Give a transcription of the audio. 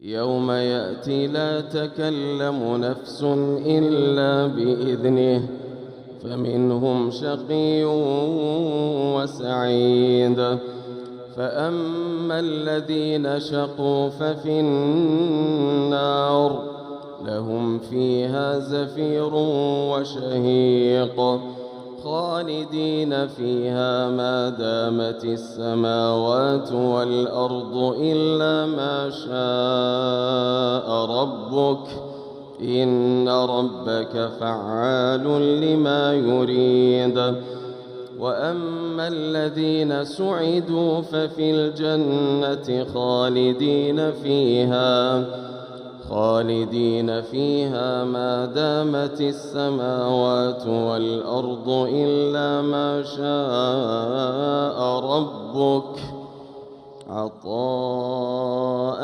يوم يأتي لا تكلم نفس إلا بإذنه فمنهم شقي وسعيد. فأما الذين شقوا ففي النار لهم فيها زفير وشهيق خالدين فيها ما دامت السماوات والأرض إلا ما شاء ربك إن ربك فعال لما يريد. وأما الذين سعدوا ففي الجنة خالدين فيها ما دامت السماوات والأرض إلا ما شاء ربك عطاء